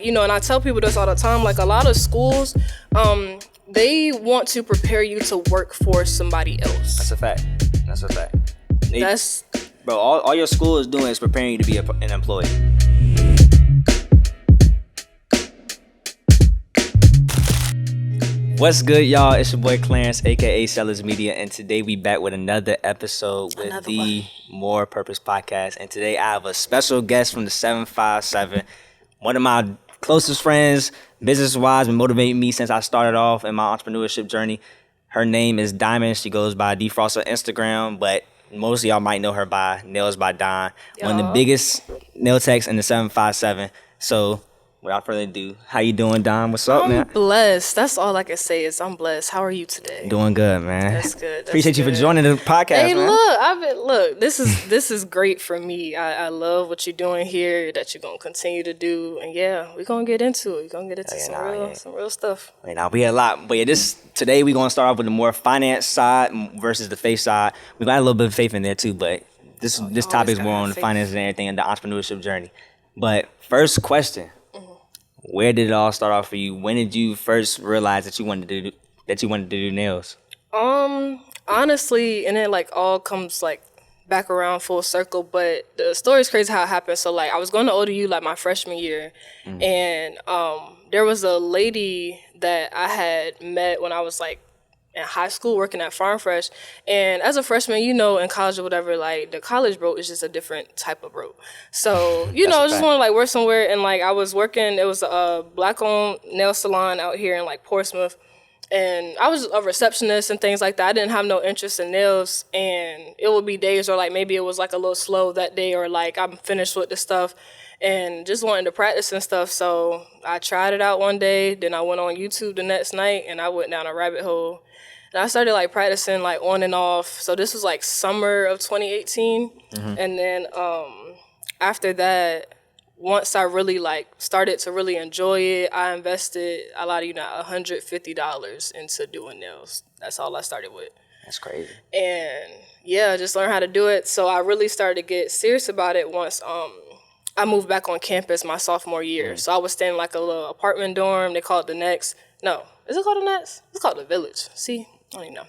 And I tell people this all the time, like a lot of schools, they want to prepare you to work for somebody else. That's a fact. That's Bro, all your school is doing is preparing you to be an employee. What's good, y'all? It's your boy Clarence, aka Sellers Media, and today we back with another episode with the More Purpose Podcast. And today I have a special guest from the 757, one of my closest friends, business-wise, been motivating me since I started off in my entrepreneurship journey. Her name is Diamond. She goes by Defrost on Instagram, but most of y'all might know her by NailsByDime, one of the biggest nail techs in the 757. So, without further ado, how you doing, Dom? What's up, man? I'm blessed. That's all I can say is I'm blessed. How are you today? Doing good, man. That's good. Appreciate you for joining the podcast, Hey, man. look, this is great for me. I love what you're doing here, that you're gonna continue to do, and yeah, we're gonna get into it. We're gonna get into some real stuff. Right now, we had a lot, but yeah, today we're gonna start off with the more finance side versus the faith side. We got a little bit of faith in there too, but this topic is more on the finance and everything and the entrepreneurship journey. But first question. Where did it all start off for you? When did you first realize that you wanted to do nails? Honestly, and it like all comes like back around full circle, but the story's crazy how it happened. So like I was going to ODU like my freshman year, and there was a lady that I had met when I was like in high school working at Farm Fresh. And as a freshman, in college or whatever, like the college bro is just a different type of bro. So, I just want to like work somewhere. And like I was working, it was a black owned nail salon out here in like Portsmouth. And I was a receptionist and things like that. I didn't have no interest in nails. And it would be days or like maybe it was like a little slow that day or like I'm finished with the stuff and just wanted to practice and stuff. So I tried it out one day. Then I went on YouTube the next night and I went down a rabbit hole. And I started like practicing like on and off. So this was like summer of 2018. And then after that, once I really like started to really enjoy it, I invested $150 into doing nails. That's all I started with. That's crazy. And yeah, just learned how to do it. So I really started to get serious about it once I moved back on campus my sophomore year. So I was staying in like a little apartment dorm. They call it the Next. No, is it called the Next? It's called the Village. See? I don't even know.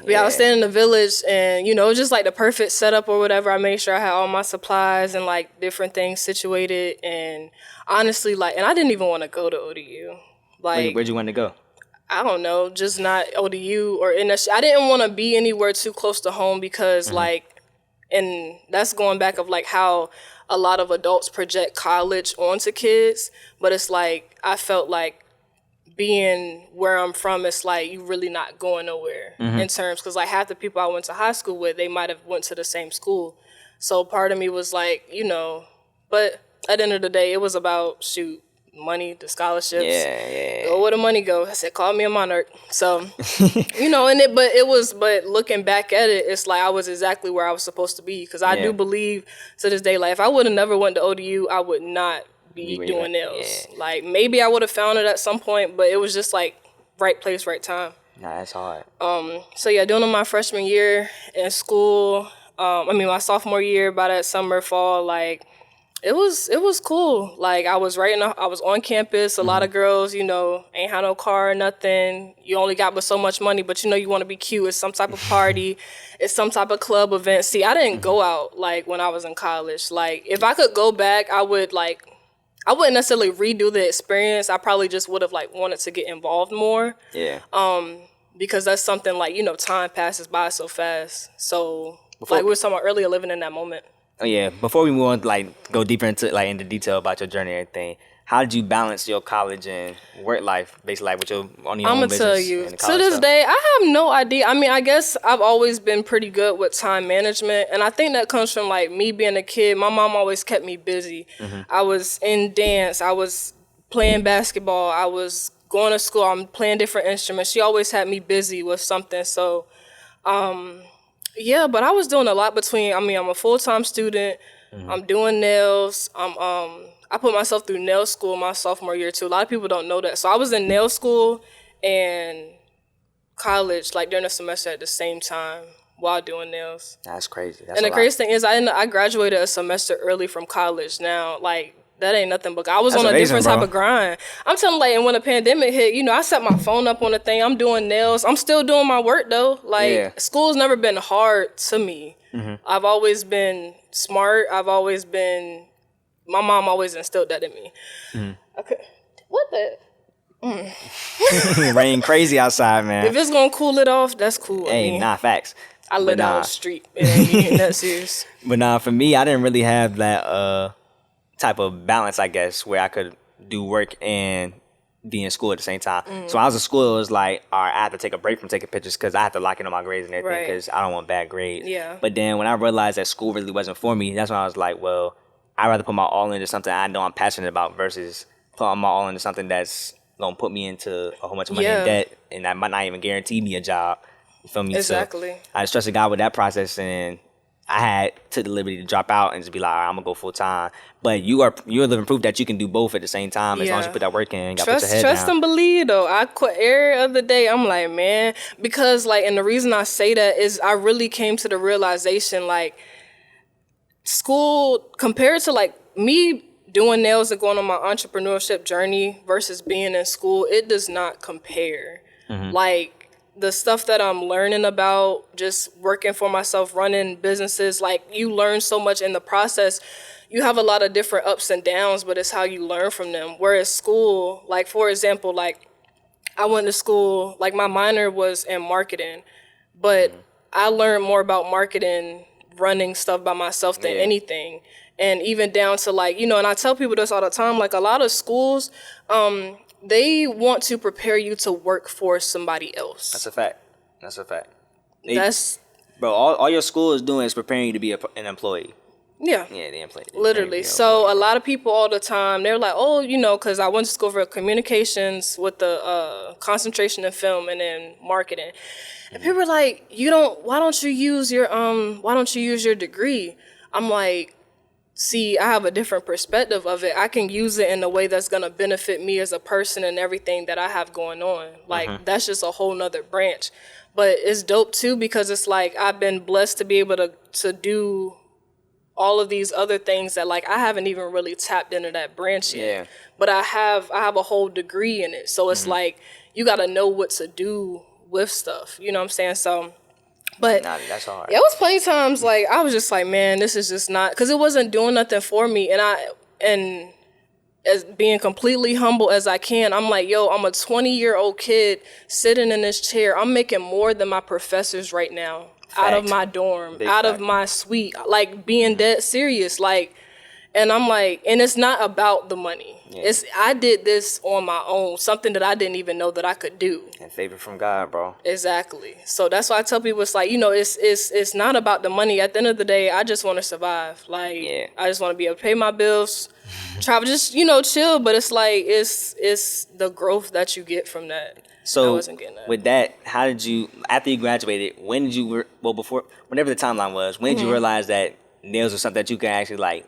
Yeah, I was staying in the Village and, it was just like the perfect setup or whatever. I made sure I had all my supplies and like different things situated. And honestly, like, and I didn't even want to go to ODU. Like, where'd you want to go? I don't know, just not ODU or I didn't want to be anywhere too close to home because like, and that's going back of like how a lot of adults project college onto kids. But it's like, I felt like, being where I'm from, it's like you really not going nowhere in terms, because like half the people I went to high school with, they might have went to the same school. So part of me was like, but at the end of the day, it was about money, the scholarships. Go where the money go. I said, call me a monarch. So, but looking back at it, it's like I was exactly where I was supposed to be, because I do believe to this day, like if I would have never went to ODU, I would not be doing nails. Like maybe I would have found it at some point, but it was just like right place, right time. Nah, that's hard. So yeah, doing my freshman year in school, my sophomore year, by that summer, fall, like it was cool. Like I was on campus. A lot of girls, ain't had no car or nothing. You only got but so much money, but you want to be cute. It's some type of party. It's some type of club event. See, I didn't go out like when I was in college. Like if I could go back, I wouldn't necessarily redo the experience. I probably just would have like wanted to get involved more. Yeah. Because that's something like, time passes by so fast. So like we were talking about earlier, living in that moment. Oh yeah. Before we move on, like go deeper into detail about your journey and everything, how did you balance your college and work life, basically like with your own business? I'm gonna tell you, to this day, I have no idea. I guess I've always been pretty good with time management, and I think that comes from like me being a kid. My mom always kept me busy. I was in dance, I was playing basketball, I was going to school, I'm playing different instruments. She always had me busy with something. So, yeah, but I was doing a lot between. I'm a full-time student. I'm doing nails. I put myself through nail school my sophomore year too. A lot of people don't know that. So I was in nail school and college like during the semester at the same time while doing nails. That's crazy. And the craziest thing is I graduated a semester early from college. Now, like that ain't nothing but I was That's on a amazing, different type of grind. I'm telling you, like, and when the pandemic hit, you know, I set my phone up on the thing. I'm doing nails. I'm still doing my work though. Like school's never been hard to me. I've always been smart. My mom always instilled that in me. Okay. What the? Rain crazy outside, man. If it's gonna cool it off, that's cool. Hey, facts. I live down the street. It ain't even that serious. But for me, I didn't really have that type of balance, I guess, where I could do work and be in school at the same time. So when I was in school, it was like, all right, I have to take a break from taking pictures because I have to lock in on my grades and everything because I don't want bad grades. Yeah. But then when I realized that school really wasn't for me, that's when I was like, well, I'd rather put my all into something I know I'm passionate about versus putting my all into something that's gonna put me into a whole bunch of money in debt and that might not even guarantee me a job. You feel me? Exactly. So I just trusted God with that process, and I took the liberty to drop out and just be like, all right, I'm gonna go full time. But you're living proof that you can do both at the same time as long as you put that work in. You gotta put your head Trust down. and believe though. I quit every other day. I'm like, man, because like, and the reason I say that is I really came to the realization like school compared to like me doing nails and going on my entrepreneurship journey versus being in school, it does not compare. Like the stuff that I'm learning about, just working for myself, running businesses, like you learn so much in the process. You have a lot of different ups and downs, but it's how you learn from them. Whereas school, like for example, like I went to school, like my minor was in marketing, but I learned more about marketing running stuff by myself than anything. And even down to like, you know, and I tell people this all the time, like a lot of schools, they want to prepare you to work for somebody else. That's a fact. Bro, all your school is doing is preparing you to be an employee. Yeah. Yeah, the employee. Literally. So a lot of people all the time, they're like, oh, you know, because I went to school for communications with the concentration in film and then marketing. And people are like, why don't you use your degree? I'm like, see, I have a different perspective of it. I can use it in a way that's going to benefit me as a person and everything that I have going on. Like, that's just a whole nother branch. But it's dope, too, because it's like I've been blessed to be able to do all of these other things that, like, I haven't even really tapped into that branch yet. Yeah. But I have a whole degree in it. So it's like you got to know what to do with stuff. You know what I'm saying? So... But that's hard. Yeah, it was plenty of times like I was just like, man, this is just not, because it wasn't doing nothing for me. And as being completely humble as I can, I'm like, yo, I'm a 20-year-old kid sitting in this chair. I'm making more than my professors right now. Out of my dorm, out of my suite, like being dead serious, like. And I'm like, and it's not about the money. Yeah. I did this on my own, something that I didn't even know that I could do. And favor from God, bro. Exactly. So that's why I tell people, it's like, you know, it's not about the money. At the end of the day, I just want to survive. Like, I just want to be able to pay my bills, travel, just, you know, chill. But it's like, it's the growth that you get from that. So I wasn't getting that. With that, how did you, after you graduated, whenever the timeline was, when did you realize that nails was something that you can actually like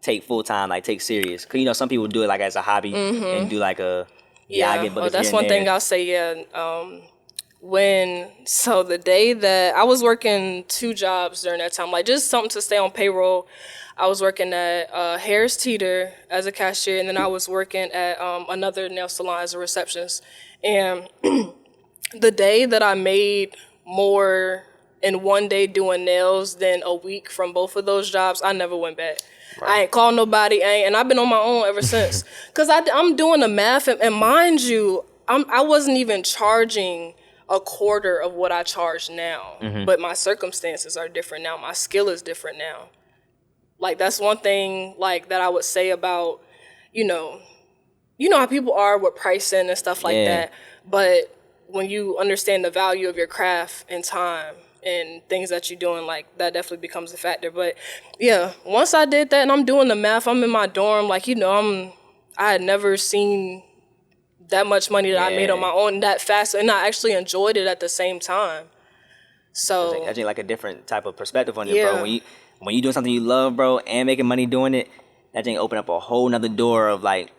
take full time, like take serious? Because, you know, some people do it like as a hobby and do like a, I get buckets that's one thing I'll say, so the day that I was working 2 jobs during that time, like just something to stay on payroll. I was working at Harris Teeter as a cashier, and then I was working at another nail salon as a receptionist. And the day that I made more in one day doing nails than a week from both of those jobs, I never went back. Right. I ain't called nobody, and I've been on my own ever since. Because I'm doing the math, and mind you, I wasn't even charging a quarter of what I charge now. But my circumstances are different now. My skill is different now. Like, that's one thing, like, that I would say about, you know how people are with pricing and stuff like that. But when you understand the value of your craft and time and things that you're doing, like, that definitely becomes a factor. But yeah, once I did that and I'm doing the math, I'm in my dorm, like, you know, I had never seen that much money that I made on my own that fast, and I actually enjoyed it at the same time. So that's like a different type of perspective on it, bro. When you doing something you love, bro, and making money doing it, that thing open up a whole nother door of like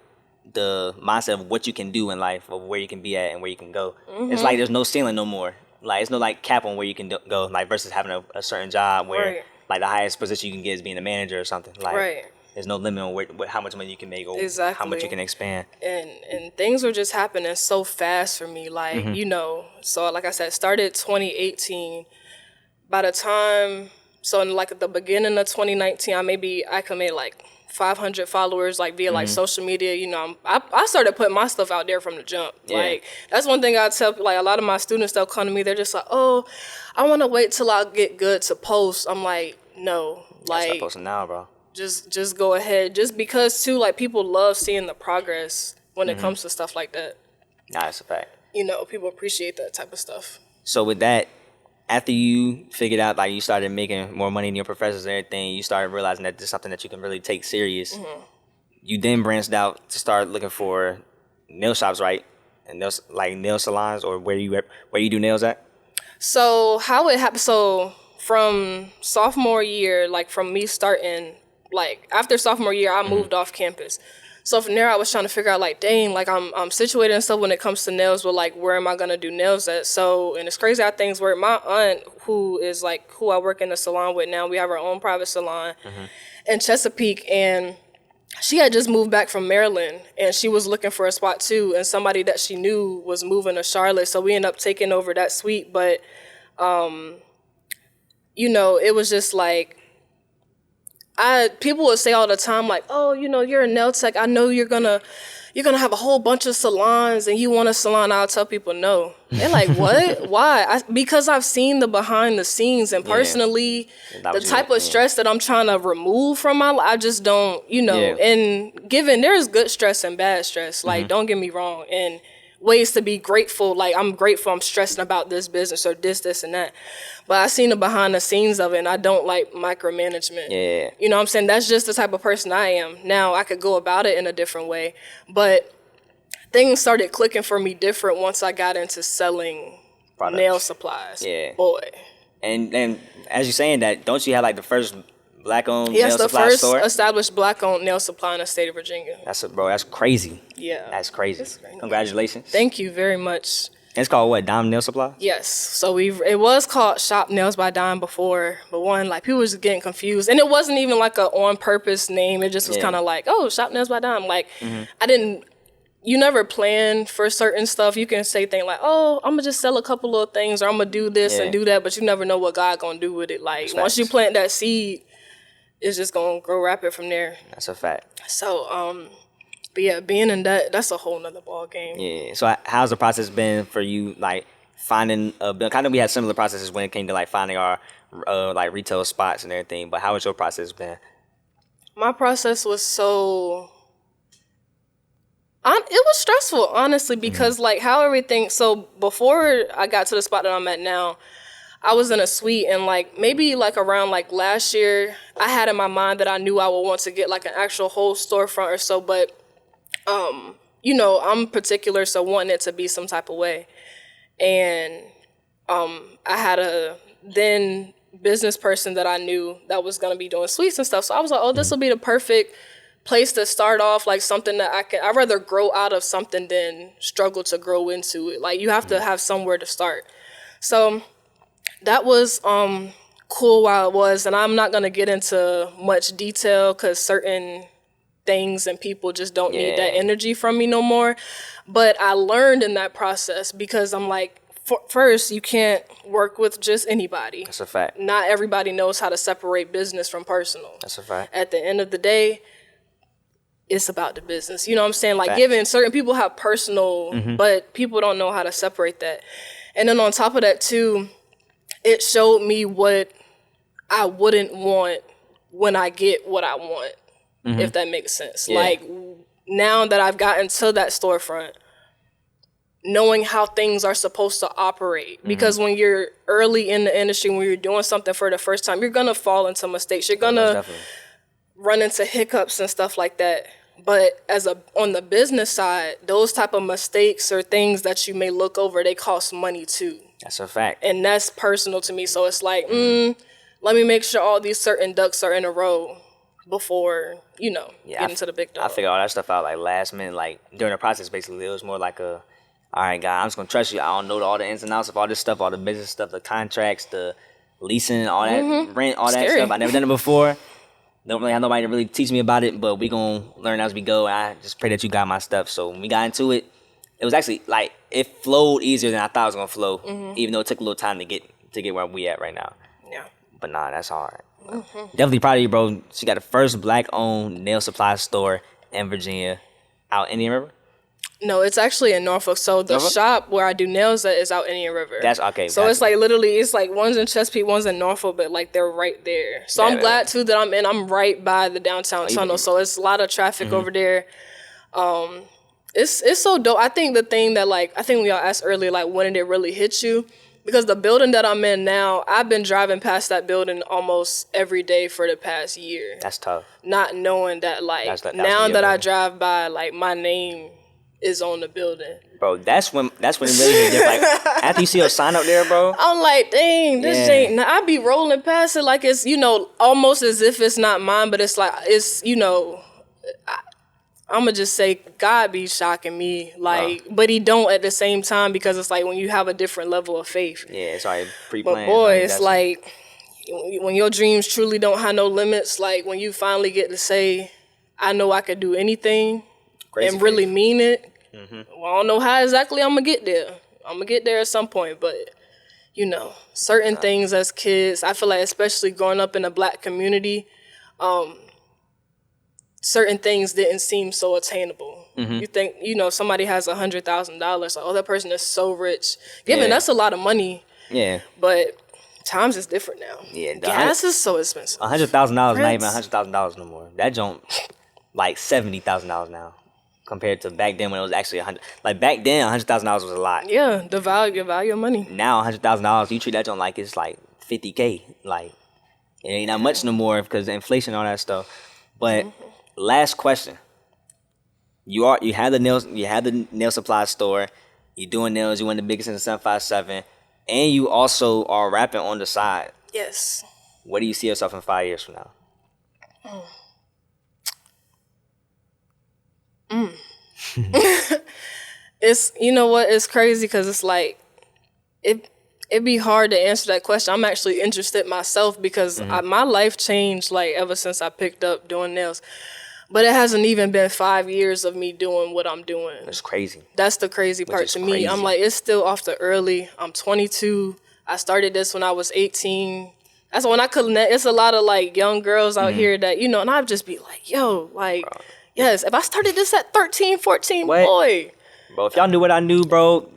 the mindset of what you can do in life, of where you can be at and where you can go. It's like there's no ceiling no more. Like, it's no like cap on where you can go, like versus having a certain job where like the highest position you can get is being a manager or something. Like, there's no limit on how much money you can make or how much you can expand. And things were just happening so fast for me. Like, you know, so like I said, started 2018. By the time, so in like at the beginning of 2019, I could make like 500 followers, like via like social media. You know, I started putting my stuff out there from the jump. Yeah. Like, that's one thing I tell, like a lot of my students, they'll come to me, they're just like, oh, I want to wait till I get good to post. I'm like, no, like, start posting now, bro. Just go ahead. Just because too, like, people love seeing the progress when it comes to stuff like that. Nah, that's a fact. You know, people appreciate that type of stuff. So with that, after you figured out, like, you started making more money than your professors and everything, you started realizing that this is something that you can really take serious. You then branched out to start looking for nail shops, right? And nail salons, or where you do nails at? So how it happened, so from sophomore year, like from me starting, like after sophomore year, I moved off campus. So from there, I was trying to figure out, like, dang, like I'm situated and stuff when it comes to nails, but like, where am I gonna do nails at? So, and it's crazy how things work. My aunt, who I work in the salon with now, we have our own private salon in Chesapeake, and she had just moved back from Maryland, and she was looking for a spot too, and somebody that she knew was moving to Charlotte, so we ended up taking over that suite. But, you know, it was just like, people would say all the time, like, oh, you know, you're a nail tech. I know you're gonna have a whole bunch of salons and you want a salon. I'll tell people no. They're like, what? Why? Because I've seen the behind the scenes, and personally, the type of stress that I'm trying to remove from my life, I just don't, you know, and given there's good stress and bad stress, like, don't get me wrong, and ways to be grateful, like, I'm grateful I'm stressing about this business or this and that, but I seen the behind the scenes of it, and I don't like micromanagement. You know what I'm saying? That's just the type of person I am. Now I could go about it in a different way, but things started clicking for me different once I got into selling products, nail supplies. Boy. And as you're saying that, don't you have like the first black-owned nail supply store? Yes, the first established black-owned nail supply in the state of Virginia. That's crazy. Yeah. That's crazy. Congratulations. Thank you very much. It's called what? Dime Nail Supply? Yes. So it was called Shop Nails by Dime before, but like, people was getting confused, and it wasn't even like a on-purpose name. It just was kind of like, oh, Shop Nails by Dime. Like, you never plan for certain stuff. You can say things like, oh, I'm gonna just sell a couple of things, or I'm gonna do this and do that, but you never know what God gonna do with it. Like, once you plant that seed, it's just gonna grow rapid from there. That's a fact. So, but yeah, being in that's a whole nother ball game. Yeah. So how's the process been for you, like, finding a bill? Kind of, we had similar processes when it came to like finding our like retail spots and everything, but how has your process been? My process was it was stressful, honestly, because like how everything, so before I got to the spot that I'm at now, I was in a suite, and like maybe like around like last year, I had in my mind that I knew I would want to get like an actual whole storefront or so, but you know, I'm particular, so wanting it to be some type of way. And I had a then business person that I knew that was gonna be doing suites and stuff. So I was like, oh, this will be the perfect place to start off, like something that I'd rather grow out of something than struggle to grow into it. Like, you have to have somewhere to start. So that was cool while it was, and I'm not gonna get into much detail because certain things and people just don't need that energy from me no more. But I learned in that process, because I'm like, first, you can't work with just anybody. That's a fact. Not everybody knows how to separate business from personal. That's a fact. At the end of the day, it's about the business. You know what I'm saying? Like, given certain people have personal, but people don't know how to separate that. And then on top of that too, it showed me what I wouldn't want when I get what I want, if that makes sense. Like, now that I've gotten to that storefront, knowing how things are supposed to operate. Because when you're early in the industry, when you're doing something for the first time, you're gonna fall into mistakes. You're gonna run into hiccups and stuff like that. But on the business side, those type of mistakes or things that you may look over, they cost money too. That's a fact. And that's personal to me. So it's like, let me make sure all these certain ducks are in a row before, you know, get into the big dog. I figured all that stuff out like last minute, like during the process. Basically, it was more like all right, guy, I'm just gonna trust you. I don't know all the ins and outs of all this stuff, all the business stuff, the contracts, the leasing, all that rent, all that stuff. I never done it before. Don't really have nobody to really teach me about it, but we gonna learn as we go. And I just pray that you got my stuff. So when we got into it, it was actually like it flowed easier than I thought it was gonna flow, even though it took a little time to get where we at right now. Yeah. But nah, that's hard. Definitely proud of you, bro. She got the first black-owned nail supply store in Virginia, out in Indian River. No, it's actually in Norfolk. So the shop where I do nails at is out Indian River. That's okay. So it's like literally, it's like one's in Chesapeake, one's in Norfolk, but like they're right there. So I'm glad too that I'm right by the downtown tunnel. So it's a lot of traffic over there. It's so dope. I think the thing that I think we all asked earlier, like when did it really hit you? Because the building that I'm in now, I've been driving past that building almost every day for the past year. That's tough. Not knowing that now that I drive by, my name is on the building. Bro, that's when it really hit different. Like after you see a sign up there, bro. I'm like, dang, this ain't. Now I be rolling past it like it's almost as if it's not mine, but it's like it's I'm gonna just say God be shocking me, but he don't at the same time, because it's like when you have a different level of faith. Yeah, it's already pre-planned. But boy, it's like when your dreams truly don't have no limits. Like when you finally get to say, I know I could do anything. Crazy and really faith. Mean it. Well, I don't know how exactly I'm gonna get there. I'm gonna get there at some point, but certain things as kids, I feel like, especially growing up in a black community, certain things didn't seem so attainable. You think, somebody has $100,000, like, oh, that person is so rich. That's a lot of money. Yeah. But times is different now. Yeah. Gas is so expensive. $100,000 not even $100,000 no more. That jump like $70,000 now. Compared to back then when it was actually $100,000. Like back then, $100,000 was a lot. Yeah, the value of money. Now $100,000, you treat that joint like it's like $50K. Like it ain't not much no more because of inflation and all that stuff. But last question: you had the nail supply store. You doing nails. You one of the biggest in the 757, and you also are rapping on the side. Yes. Where do you see yourself in 5 years from now? It's it's crazy because it's like it'd be hard to answer that question. I'm actually interested myself because my life changed ever since I picked up doing nails, but it hasn't even been 5 years of me doing what I'm doing. That's crazy. That's the crazy part to me. I'm like, it's still off the early. I'm 22. I started this when I was 18. That's when I couldn't. It's a lot of young girls out here that and I'd just be like, yo, yes, if I started this at 13, 14, boy. Bro, if y'all knew what I knew, bro,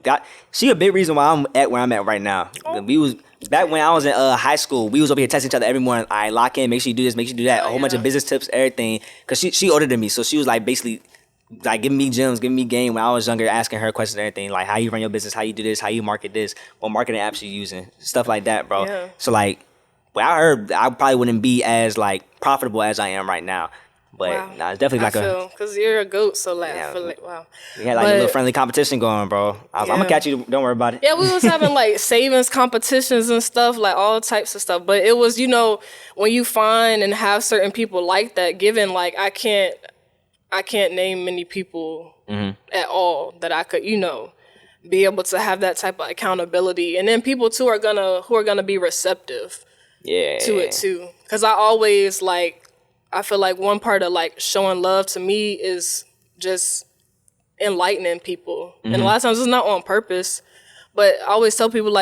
she a big reason why I'm at where I'm at right now. We was back when I was in high school, we was over here texting each other every morning. All right, lock in, make sure you do this, make sure you do that. A whole bunch of business tips, everything. Cause she older than me, so she was basically giving me gems, giving me game when I was younger, asking her questions and everything, like how you run your business, how you do this, how you market this, what marketing apps you using, stuff like that, bro. Yeah. So well, I heard I probably wouldn't be as profitable as I am right now. But it's definitely because you're a goat, so I feel wow. We had a little friendly competition going, bro. I'm gonna catch you. Don't worry about it. Yeah, we was having savings competitions and stuff, all types of stuff. But it was, when you find and have certain people like that, given I can't name many people at all that I could, be able to have that type of accountability, and then people too who are gonna be receptive, to it too. Because I always I feel like one part of showing love to me is just enlightening people. And a lot of times it's not on purpose, but I always tell people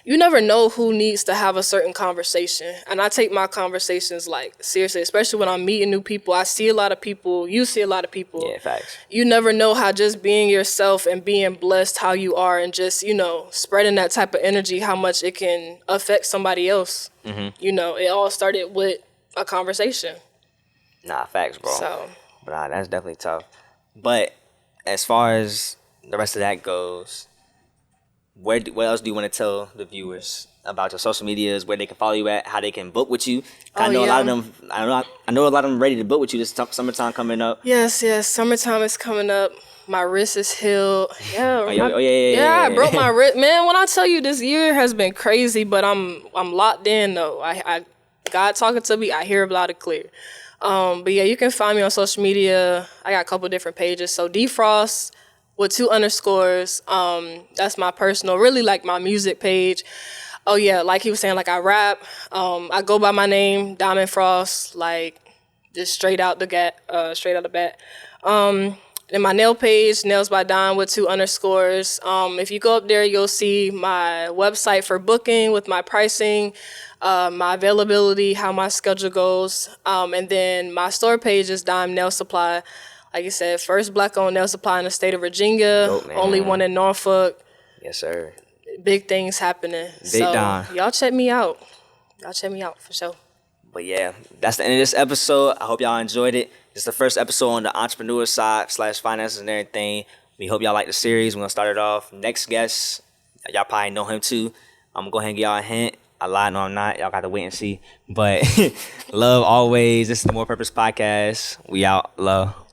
you never know who needs to have a certain conversation. And I take my conversations seriously, especially when I'm meeting new people. I see a lot of people, you see a lot of people. Yeah, facts. You never know how just being yourself and being blessed how you are and just, spreading that type of energy, how much it can affect somebody else. It all started with a conversation. Nah, facts, bro. So, but that's definitely tough. But as far as the rest of that goes, what else do you want to tell the viewers about your social medias, where they can follow you at, how they can book with you? I know a lot of them. I know a lot of them ready to book with you. This summertime coming up. Yes, summertime is coming up. My wrist is healed. Yeah, yeah. I broke my wrist, man. When I tell you, this year has been crazy, but I'm locked in though. I God talking to me. I hear it loud and clear. But yeah, you can find me on social media. I got a couple different pages. So Defrost with 2 underscores. That's my personal, really my music page. Oh yeah, like he was saying, I rap. I go by my name, Diamond Frost. just straight out the bat. And my nail page, NailsByDime with 2 underscores. If you go up there, you'll see my website for booking with my pricing, my availability, how my schedule goes. And then my store page is Dime Nail Supply. Like you said, first Black-owned nail supply in the state of Virginia. Dope, man. Only one in Norfolk. Yes, sir. Big things happening. Big time. Y'all check me out. For sure. But yeah, that's the end of this episode. I hope y'all enjoyed it. It's the first episode on the entrepreneur side / finances and everything. We hope y'all like the series. We're going to start it off. Next guest, y'all probably know him too. I'm going to go ahead and give y'all a hint. I lied, no I'm not. Y'all got to wait and see. But love always. This is the More Purpose Podcast. We out. Love.